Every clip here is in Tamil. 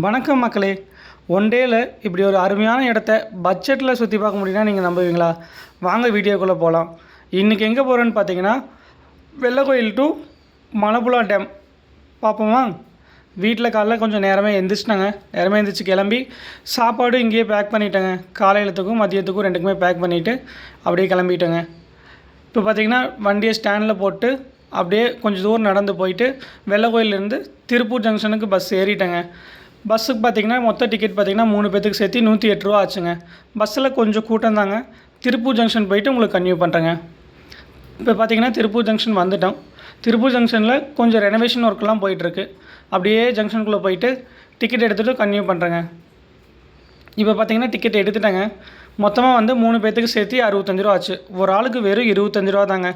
வணக்கம் மக்களே. ஒன் டேயில் இப்படி ஒரு அருமையான இடத்த பட்ஜெட்டில் சுற்றி பார்க்க முடியும்னா நீங்கள் நம்புவீங்களா? வாங்க வீடியோக்குள்ளே போகலாம். இன்றைக்கி எங்கே போகிறோன்னு பார்த்தீங்கன்னா வெள்ளக்கோயில் டு மலப்புழா டேம் பார்ப்போமா? வீட்டில் காலைல கொஞ்சம் நேரமே எந்திரிச்சு கிளம்பி சாப்பாடு இங்கேயே பேக் பண்ணிட்டேங்க. காலையிலத்துக்கும் மதியத்துக்கும் ரெண்டுக்குமே பேக் பண்ணிவிட்டு அப்படியே கிளம்பிட்டேங்க. இப்போ பார்த்திங்கன்னா வண்டியை ஸ்டாண்டில் போட்டு அப்படியே கொஞ்சம் தூரம் நடந்து போயிட்டு வெள்ளக்கோயிலேருந்து திருப்பூர் ஜங்ஷனுக்கு பஸ் ஏறிட்டேங்க. பஸ்ஸுக்கு பார்த்திங்கன்னா மொத்த டிக்கெட் பார்த்திங்கன்னா 3 பேர்த்துக்கு சேர்த்து 108 ரூபா ஆச்சுங்க. பஸ்ஸில் கொஞ்சம் கூட்டம் தாங்க. திருப்பூர் ஜங்ஷன் போயிட்டு உங்களுக்கு கன்டினியூ பண்ணுறேங்க. இப்போ பார்த்திங்கன்னா திருப்பூர் ஜங்ஷன் வந்துட்டோம். திருப்பூர் ஜங்ஷனில் கொஞ்சம் ரெனோவேஷன் ஒர்க்கெலாம் போயிட்டுருக்கு. அப்படியே ஜங்ஷனுக்குள்ளே போயிட்டு டிக்கெட் எடுத்துகிட்டு கன்டினியூ பண்ணுறேங்க. இப்போ பார்த்திங்கன்னா டிக்கெட் எடுத்துட்டாங்க. மொத்தமாக 3 பேர்த்துக்கு சேர்த்து 65 ரூபா ஆச்சு. ஒரு ஆளுக்கு வெறும் 25 ரூபா தாங்க.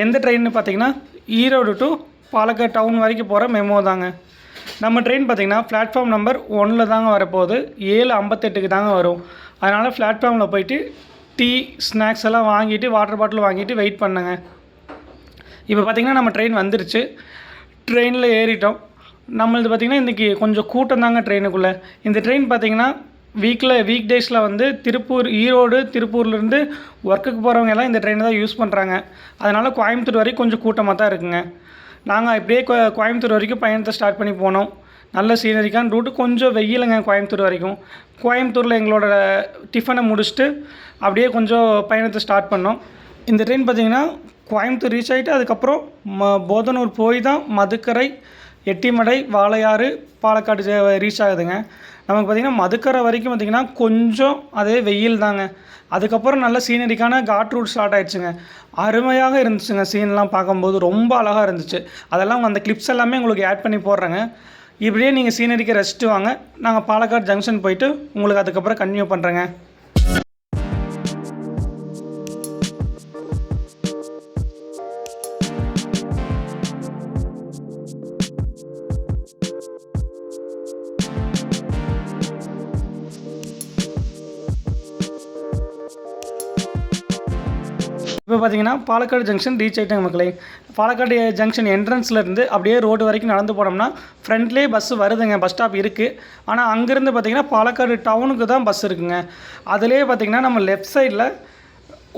எந்த ட்ரெயின்னு பார்த்திங்கன்னா ஈரோடு டு பாலக்காடு டவுன் வரைக்கும் போகிற மெமோ தாங்க. நம்ம ட்ரெயின் பார்த்திங்கன்னா பிளாட்ஃபார்ம் நம்பர் 1 தாங்க வரப்போகுது. 7:58க்கு தாங்க வரும். அதனால் பிளாட்ஃபார்மில் போயிட்டு டீ ஸ்நாக்ஸ் எல்லாம் வாங்கிட்டு வாட்டர் பாட்டில் வாங்கிட்டு வெயிட் பண்ணுங்க. இப்போ பார்த்திங்கன்னா நம்ம ட்ரெயின் வந்துருச்சு. ட்ரெயினில் ஏறிட்டோம். நம்மளது பார்த்திங்கன்னா இன்றைக்கி கொஞ்சம் கூட்டம் தாங்க ட்ரெயினுக்குள்ளே. இந்த ட்ரெயின் பார்த்திங்கன்னா வீக் டேஸில் ஈரோடு திருப்பூர்லேருந்து ஒர்க்குக்கு போகிறவங்க எல்லாம் இந்த ட்ரெயினை தான் யூஸ் பண்ணுறாங்க. அதனால் கோயம்புத்தூர் வரைக்கும் கொஞ்சம் கூட்டமாக தான் இருக்குங்க. நாங்கள் இப்படியே கோயம்புத்தூர் வரைக்கும் பயணத்தை ஸ்டார்ட் பண்ணி போனோம். நல்ல சீனரிக்கான ரூட்டு, கொஞ்சம் வெயிலுங்க கோயம்புத்தூர் வரைக்கும். கோயம்புத்தூரில் எங்களோட டிஃபனை முடிச்சுட்டு அப்படியே கொஞ்சம் பயணத்தை ஸ்டார்ட் பண்ணோம். இந்த ட்ரெயின் பார்த்திங்கன்னா கோயம்புத்தூர் ரீச் ஆகிட்டு அதுக்கப்புறம் போதனூர் போய் தான் மதுக்கரை, எட்டிமடை, வாளையாறு, பாலக்காடு ரீச் ஆகுதுங்க. நமக்கு பார்த்திங்கன்னா மதுக்கரை வரைக்கும் பார்த்திங்கன்னா கொஞ்சம் அதே வெயில் தாங்க. அதுக்கப்புறம் நல்ல சீனரிக்கான காட் ரூட் ஸ்டார்ட் ஆகிடுச்சுங்க. அருமையாக இருந்துச்சுங்க. சீன்லாம் பார்க்கும்போது ரொம்ப அழகாக இருந்துச்சு. அதெல்லாம் அந்த கிளிப்ஸ் எல்லாமே உங்களுக்கு ஆட் பண்ணி போடுறேங்க. இப்படியே நீங்கள் சீனரிக்கு ரசிச்சுட்டு வாங்க. நாங்கள் பாலக்காடு ஜங்ஷன் போயிட்டு உங்களுக்கு அதுக்கப்புறம் கன்டினியூ பண்ணுறேங்க. இப்போ பார்த்திங்கன்னா பாலக்காடு ஜங்ஷன் ரீச் ஆகிட்டாங்க மக்களே. பாலக்காடு ஜங்ஷன் என்ட்ரன்ஸ்லேருந்து அப்படியே ரோடு வரைக்கும் நடந்து போனோம்னா ஃப்ரண்ட்லேயே பஸ்ஸு வருதுங்க. பஸ் ஸ்டாப் இருக்குது. ஆனால் அங்கேருந்து பார்த்திங்கன்னா பாலக்காடு டவுனுக்கு தான் பஸ் இருக்குங்க. அதிலே பார்த்திங்கன்னா நம்ம லெஃப்ட் சைடில்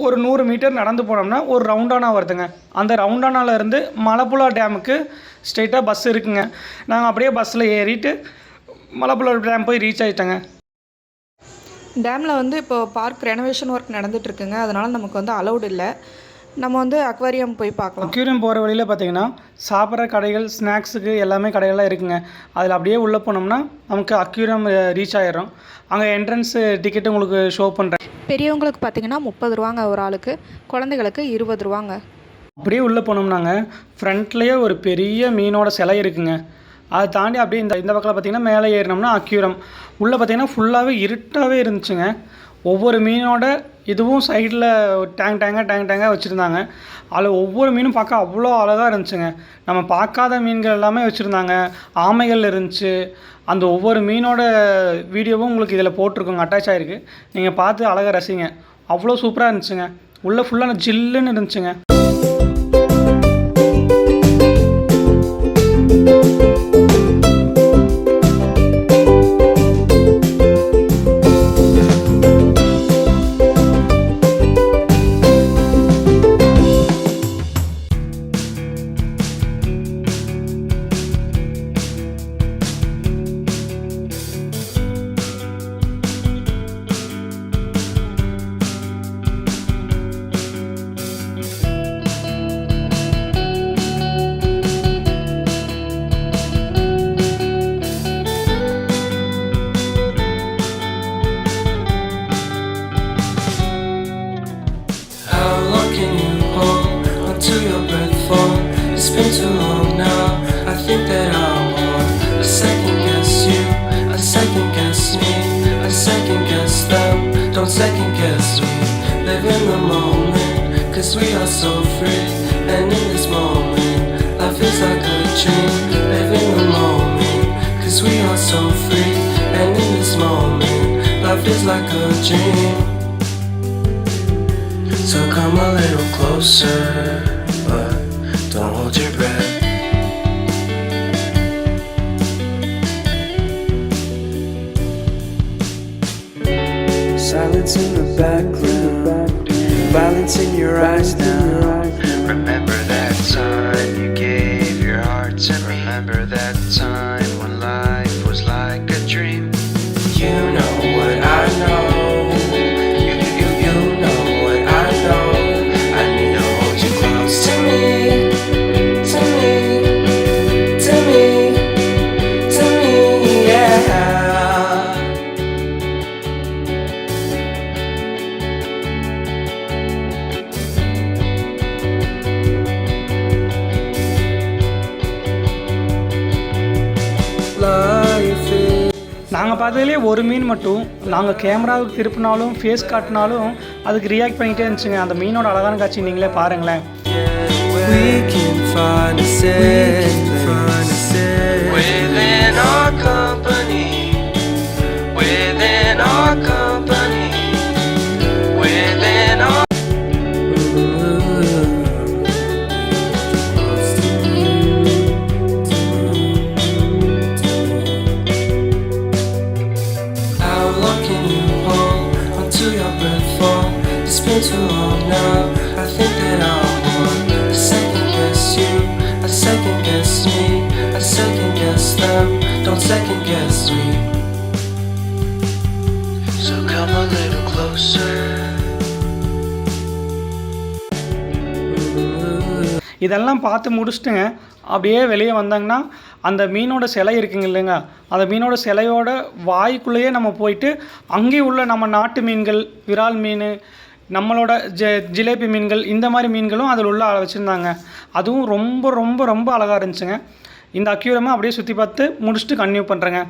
ஒரு 100 மீட்டர் நடந்து போனோம்னா ஒரு ரவுண்டானா வருதுங்க. அந்த ரவுண்டானாலேருந்து மலப்புழா டேமுக்கு ஸ்ட்ரெயிட்டாக பஸ் இருக்குங்க. நாங்கள் அப்படியே பஸ்ஸில் ஏறிட்டு மலப்புழா டேம் போய் ரீச் ஆகிட்டோங்க. டேமில் இப்போ பார்க் ரெனோவேஷன் ஒர்க் நடந்துகிட்ருக்குங்க. அதனால் நமக்கு அலௌடு இல்லை. நம்ம அக்வாரியம் போய் பார்க்கலாம். அக்வாரியம் போகிற வழியில் பார்த்திங்கன்னா சாப்பிட்ற கடைகள், ஸ்நாக்ஸுக்கு எல்லாமே கடைகள்லாம் இருக்குங்க. அதில் அப்படியே உள்ளே போனோம்னா நமக்கு அக்வாரியம் ரீச் ஆகிடும். அங்கே என்ட்ரன்ஸு டிக்கெட்டு உங்களுக்கு ஷோ பண்ணுறேன். பெரியவங்களுக்கு பார்த்திங்கன்னா 30 ரூபாங்க ஒரு ஆளுக்கு, குழந்தைகளுக்கு 20 ரூபாங்க. அப்படியே உள்ளே போனோம்னாங்க ஃப்ரண்ட்லேயே ஒரு பெரிய மீனோட சிலை இருக்குங்க. அதை தாண்டி அப்படியே இந்த பக்கம் பார்த்திங்கன்னா மேலே ஏறினோம்னா அக்யூரம். உள்ளே பார்த்திங்கன்னா ஃபுல்லாகவே இருட்டாகவே இருந்துச்சுங்க. ஒவ்வொரு மீனோட இதுவும் சைடில் டேங்காக வச்சுருந்தாங்க. அதில் ஒவ்வொரு மீனும் பார்க்க அவ்வளோ அழகாக இருந்துச்சுங்க. நம்ம பார்க்காத மீன்கள் எல்லாமே வச்சுருந்தாங்க. ஆமைகள் இருந்துச்சு. அந்த ஒவ்வொரு மீனோட வீடியோவும் உங்களுக்கு இதில் போட்டிருக்கோங்க, அட்டாச் ஆகிருக்கு. நீங்கள் பார்த்து அழகாக ரசிங்க. அவ்வளோ சூப்பராக இருந்துச்சுங்க. உள்ளே ஃபுல்லாக ஜில்லுன்னு இருந்துச்சுங்க. It's been too long now. I think that I want a second guess you, a second guess me, a second guess them. Don't second guess me. Live in the moment, cause we are so free. And in this moment, life is like a dream. Live in the moment, cause we are so free. And in this moment, life is like a dream. So come a little closer, but don't hold your breath. Silence in the background, violence in your eyes now. Remember that time you gave your heart to me. Remember that time when life was like a dream. You know what I know. You know what I know. I need to hold you close to me, to me, to me, to me, yeah. நாங்கள் பார்த்ததுலேயே ஒரு மீன் மட்டும் நாங்கள் கேமராவுக்கு திருப்பினாலும் ஃபேஸ் காட்டினாலும் அதுக்கு ரியாக்ட் பண்ணிகிட்டே இருந்துச்சுங்க. அந்த மீனோட அழகான காட்சி நீங்களே பாருங்களேன். We can find a set within our company, within our company, within our How long can you hold until your breath falls? It's been too long now. I think that I'll want a second guess you, a second guess me, a second guess them. Don't second guess me. So come a little closer. இதெல்லாம் பார்த்து முடிச்சுட்டுங்க அப்படியே வெளியே வந்தாங்கன்னா அந்த மீனோட சிலை இருக்குங்க இல்லைங்க, அந்த மீனோட சிலையோட வாய்க்குள்ளேயே நம்ம போயிட்டு அங்கேயும் உள்ள நம்ம நாட்டு மீன்கள், விரால் மீன், நம்மளோட ஜிலேபி மீன்கள், இந்த மாதிரி மீன்களும் அதில் உள்ள வச்சுருந்தாங்க. அதுவும் ரொம்ப ரொம்ப ரொம்ப அழகாக இருந்துச்சுங்க. இந்த அக்யூரமாக அப்படியே சுற்றி பார்த்து முடிச்சுட்டு கன்டினியூ பண்ணுறேங்க.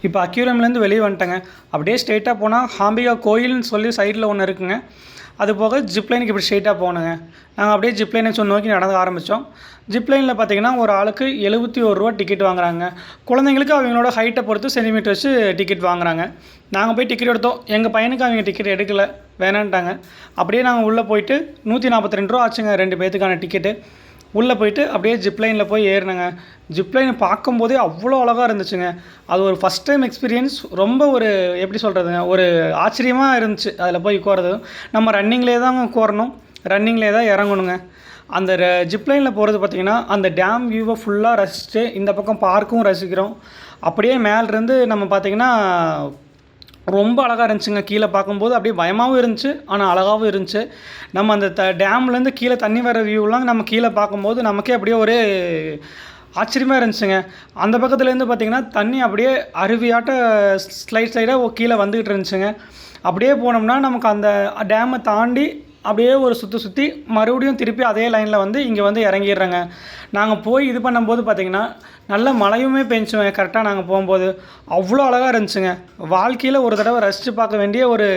இப்போ அக்யூரியம்லேருந்து வெளியே வந்துட்டேங்க. அப்படியே ஸ்ட்ரெயிட்டாக போனால் ஹாம்பிகா கோயில்னு சொல்லி சைடில் ஒன்று இருக்குங்க. அது போக ஜிப்லைனுக்கு இப்படி ஸ்ட்ரெயிட்டாக போகணுங்க. நாங்கள் அப்படியே ஜிப்லைனை நோக்கி நடந்து ஆரம்பித்தோம். ஜிப்லைனில் பார்த்தீங்கன்னா ஒரு ஆளுக்கு 71 ரூபா டிக்கெட் வாங்குறாங்க. குழந்தைங்களுக்கு அவங்களோட ஹைட்டை பொறுத்து சென்டிமீட்டர் வச்சு டிக்கெட் வாங்குறாங்க. நாங்கள் போய் டிக்கெட் எடுத்தோம். எங்கள் பையனுக்கு அவங்க டிக்கெட் எடுக்கலை, வேணான்ட்டாங்க. அப்படியே நாங்கள் உள்ளே போயிட்டு 142 ரூபா ஆச்சுங்க 2 பேர்த்துக்கான டிக்கெட்டு. உள்ளே போயிட்டு அப்படியே ஜிப்லைனில் போய் ஏறினேங்க. ஜிப்லைனை பார்க்கும்போதே அவ்வளோ அழகாக இருந்துச்சுங்க. அது ஒரு ஃபஸ்ட் டைம் எக்ஸ்பீரியன்ஸ். ரொம்ப ஒரு எப்படி சொல்கிறதுங்க, ஒரு ஆச்சரியமாக இருந்துச்சு அதில் போய் உட்காரது. நம்ம ரன்னிங்லேயே தாங்க உட்காரணும், ரன்னிங்லேயே தான் இறங்கணுங்க. அந்த ஜிப்லைனில் போகிறது பார்த்திங்கன்னா அந்த டேம் வியூவை ஃபுல்லாக ரசிச்சுட்டு இந்த பக்கம் பார்க்கும் ரசிக்கிறோம். அப்படியே மேலேருந்து நம்ம பார்த்திங்கன்னா ரொம்ப அழகாக இருந்துச்சுங்க. கீழே பார்க்கும்போது அப்படியே பயமாகவும் இருந்துச்சு, ஆனால் அழகாகவும் இருந்துச்சு. நம்ம அந்த டேம்லேருந்து கீழே தண்ணி வர வியூலாம் நம்ம கீழே பார்க்கும்போது நமக்கே அப்படியே ஒரு ஆச்சரியமாக இருந்துச்சுங்க. அந்த பக்கத்துலேருந்து பார்த்திங்கன்னா தண்ணி அப்படியே அருவியாட்ட ஸ்லைடாக கீழே வந்துக்கிட்டு இருந்துச்சுங்க. அப்படியே போனோம்னா நமக்கு அந்த டேமை தாண்டி அப்படியே ஒரு சுற்றி மறுபடியும் திருப்பி அதே லைனில் வந்து இங்கே வந்து இறங்கிடுறேங்க. நாங்கள் போய் இது பண்ணும்போது பார்த்திங்கன்னா நல்ல மழையுமே பெஞ்சுங்க. கரெக்டாக நாங்கள் போகும்போது அவ்வளோ அழகாக இருந்துச்சுங்க. வாழ்க்கையில் ஒரு தடவை ரசித்து பார்க்க வேண்டிய ஒரு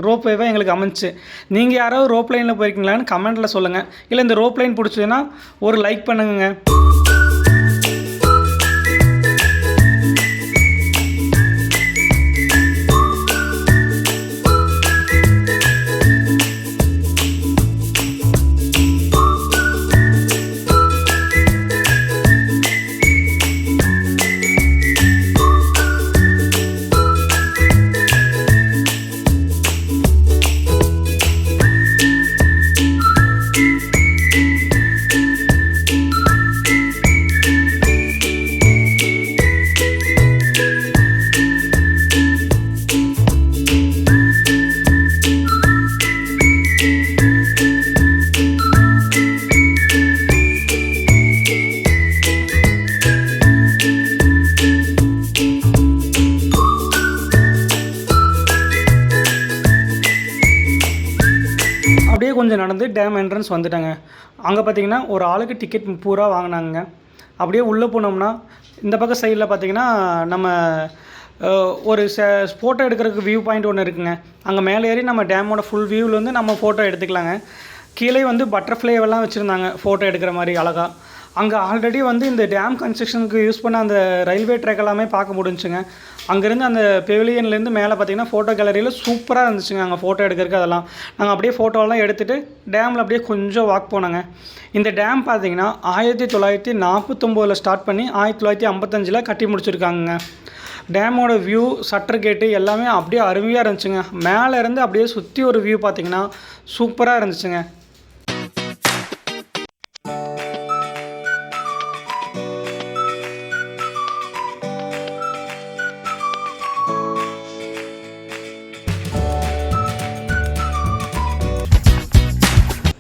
ரோப் வேவாக எங்களுக்கு அமைஞ்சிச்சு. நீங்கள் யாராவது ரோப் லைனில் போயிருக்கீங்களான்னு கமெண்ட்டில் சொல்லுங்கள். இல்லை இந்த ரோப் லைன் பிடிச்சதுன்னா ஒரு லைக் பண்ணுங்க. கொஞ்சம் நடந்து டேம் என்ட்ரன்ஸ் வந்துட்டாங்க. அங்கே பார்த்தீங்கன்னா ஒரு ஆளுக்கு டிக்கெட் 30 ரூபா வாங்கினாங்க. அப்படியே உள்ளே போனோம்னா இந்த பக்கம் சைடில் பார்த்தீங்கன்னா நம்ம ஒரு ஃபோட்டோ எடுக்கிறதுக்கு வியூ பாயிண்ட் ஒன்று இருக்குங்க. அங்கே மேலே ஏறி நம்ம டேமோட ஃபுல் வியூவில் வந்து நம்ம ஃபோட்டோ எடுத்துக்கலாங்க. கீழே வந்து பட்டர்ஃப்ளைவெல்லாம் வச்சுருந்தாங்க ஃபோட்டோ எடுக்கிற மாதிரி அழகாக. அங்கே ஆல்ரெடி வந்து இந்த டேம் கன்ஸ்ட்ரக்ஷனுக்கு யூஸ் பண்ண அந்த ரயில்வே ட்ராக் எல்லாமே பார்க்க முடிஞ்சுங்க. அங்கேருந்து அந்த பெவிலியன்லேருந்து மேலே பார்த்தீங்கன்னா ஃபோட்டோ கேலரியில் சூப்பராக இருந்துச்சுங்க. அங்கே ஃபோட்டோ எடுக்கிறதுக்கு அதெல்லாம் நாங்கள் அப்படியே ஃபோட்டோலாம் எடுத்துகிட்டு டேமில் அப்படியே கொஞ்சம் வாக் போனோங்க. இந்த டேம் பார்த்தீங்கன்னா 1949 ஸ்டார்ட் பண்ணி 1955 கட்டி முடிச்சிருக்காங்க. டேமோட வியூ, ஷட்டர் கேட்டு எல்லாமே அப்படியே அருமையாக இருந்துச்சுங்க. மேலே இருந்து அப்படியே சுற்றி ஒரு வியூ பார்த்தீங்கன்னா சூப்பராக இருந்துச்சுங்க.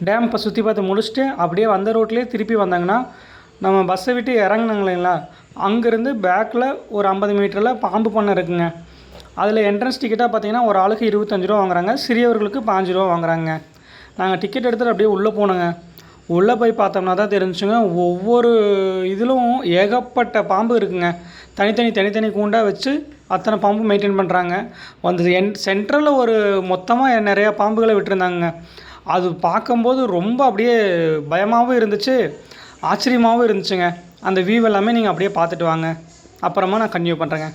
டேம் இப்போ சுற்றி பார்த்து முடிச்சுட்டு அப்படியே வந்த ரோட்லேயே திருப்பி வந்தாங்கன்னா நம்ம பஸ்ஸை விட்டு இறங்குனாங்களேங்களா, அங்கேருந்து பேக்கில் ஒரு 50 மீட்டரில் பாம்பு பண்ணை இருக்குங்க. அதில் என்ட்ரன்ஸ் டிக்கெட்டாக பார்த்தீங்கன்னா ஒரு ஆளுக்கு 25 ரூபா வாங்குறாங்க, சிறியவர்களுக்கு 5 ரூபா வாங்குறாங்க. நாங்கள் டிக்கெட் எடுத்துகிட்டு அப்படியே உள்ளே போனோங்க. உள்ளே போய் பார்த்தோம்னா தான் தெரிஞ்சுங்க, ஒவ்வொரு இதிலும் ஏகப்பட்ட பாம்பு இருக்குங்க. தனித்தனி கூண்டாக வச்சு அத்தனை பாம்பு மெயின்டைன் பண்ணுறாங்க. வந்து சென்ட்ரலில் ஒரு மொத்தமாக நிறையா பாம்புகளை விட்டுருந்தாங்க. அது பார்க்கும்போது ரொம்ப அப்படியே பயமாகவும் இருந்துச்சு, ஆச்சரியமாகவும் இருந்துச்சுங்க. அந்த வியூ எல்லாமே நீங்கள் அப்படியே பார்த்துட்டு வாங்க, அப்புறமா நான் கன்டினியூ பண்ணுறேங்க.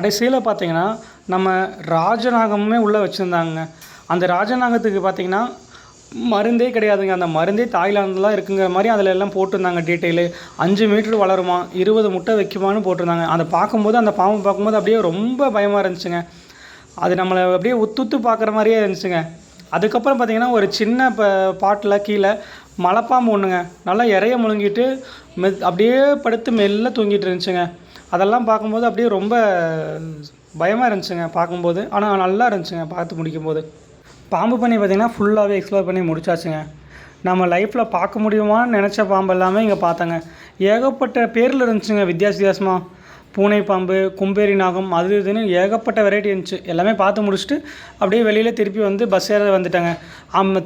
கடைசியில் பார்த்தீங்கன்னா நம்ம ராஜநாகமே உள்ளே வச்சுருந்தாங்க. அந்த ராஜநாகத்துக்கு பார்த்தீங்கன்னா மருந்தே கிடையாதுங்க. அந்த மருந்தே தாய்லாந்தில் இருக்குங்கிற மாதிரி அதில் எல்லாம் போட்டிருந்தாங்க டீட்டெயிலு. 5 மீட்டர் வளருமா, 20 முட்டை வைக்குமான்னு போட்டிருந்தாங்க. அதை பார்க்கும்போது, அந்த பாம்பு பார்க்கும்போது அப்படியே ரொம்ப பயமாக இருந்துச்சுங்க. அது நம்மளை அப்படியே உத்து பார்க்குற மாதிரியே இருந்துச்சுங்க. அதுக்கப்புறம் பார்த்திங்கன்னா ஒரு சின்ன பாட்டில் கீழே மலைப்பாம்பு ஒன்றுங்க, நல்லா இறைய முழுங்கிட்டு அப்படியே படுத்து மெல்ல தூங்கிட்டு இருந்துச்சுங்க. அதெல்லாம் பார்க்கும்போது அப்படியே ரொம்ப பயமாக இருந்துச்சுங்க பார்க்கும்போது. ஆனால் நல்லா இருந்துச்சுங்க பார்த்து முடிக்கும்போது. பாம்பு பண்ணி பார்த்திங்கன்னா ஃபுல்லாகவே எக்ஸ்ப்ளோர் பண்ணி முடிச்சாச்சுங்க. நம்ம லைஃப்பில் பார்க்க முடியுமான்னு நினச்ச பாம்பு எல்லாமே இங்கே பார்த்தேங்க. ஏகப்பட்ட பேரில் இருந்துச்சுங்க, வித்தியாசமாக. பூனை பாம்பு, கும்பேரி நாகம், அது இதுன்னு ஏகப்பட்ட வெரைட்டி இருந்துச்சு. எல்லாமே பார்த்து முடிச்சுட்டு அப்படியே வெளியில் திருப்பி வந்து பஸ் ஏற வந்துட்டாங்க.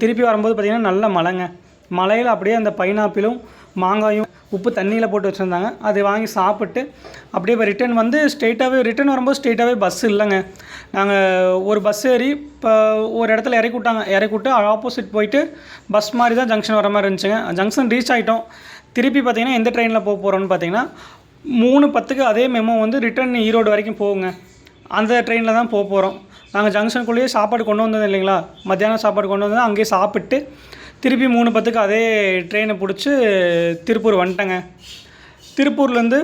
திருப்பி வரும்போது பார்த்திங்கன்னா நல்ல மழைங்க. மலையில் அப்படியே அந்த பைனாப்பிளும் மாங்காயும் உப்பு தண்ணியில் போட்டு வச்சுருந்தாங்க. அதை வாங்கி சாப்பிட்டு அப்படியே இப்போ ரிட்டன் வரும்போது ஸ்ட்ரெயிட்டாகவே பஸ் இல்லைங்க. நாங்கள் ஒரு பஸ் ஏறி இப்போ ஒரு இடத்துல இறக்கி விட்டு ஆப்போசிட் போயிட்டு பஸ் மாதிரி தான் ஜங்ஷன் வர மாதிரி இருந்துச்சுங்க. ஜங்ஷன் ரீச் ஆகிட்டோம். திருப்பி பார்த்திங்கன்னா எந்த ட்ரெயினில் போக போகிறோன்னு பார்த்திங்கன்னா 3:10க்கு அதே மெமோ வந்து ரிட்டன் ஈரோடு வரைக்கும் போகுங்க. அந்த ட்ரெயினில் தான் போக போகிறோம். நாங்கள் ஜங்ஷனுக்குள்ளேயே சாப்பாடு கொண்டு வந்தது இல்லைங்களா, மத்தியானம் சாப்பாடு கொண்டு வந்தது அங்கேயே சாப்பிட்டு திருப்பி 3:10க்கு அதே ட்ரெயினை பிடிச்சி திருப்பூர் வந்துட்டேங்க. திருப்பூர்லேருந்து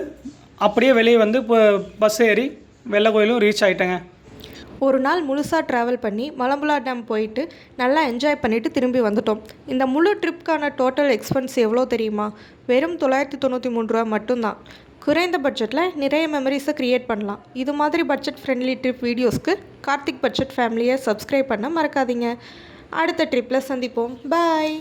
அப்படியே வெளியே வந்து இப்போ பஸ் ஏறி வெள்ளைக்கோயிலும் ரீச் ஆகிட்டேங்க. ஒரு நாள் முழுசாக ட்ராவல் பண்ணி மலம்புலா டேம் போயிட்டு நல்லா என்ஜாய் பண்ணிவிட்டு திரும்பி வந்துட்டோம். இந்த முழு ட்ரிப்புக்கான டோட்டல் எக்ஸ்பென்ஸ் எவ்வளோ தெரியுமா? வெறும் 993 ரூபா மட்டும்தான். குறைந்த பட்ஜெட்டில் நிறைய மெமரிஸை க்ரியேட் பண்ணலாம். இது மாதிரி பட்ஜெட் ஃப்ரெண்ட்லி ட்ரிப் வீடியோஸ்க்கு கார்த்திக் பட்ஜெட் ஃபேமிலியை சப்ஸ்கிரைப் பண்ண மறக்காதீங்க. அடுத்த ட்ரிப்பில் சந்திப்போம். பாய்.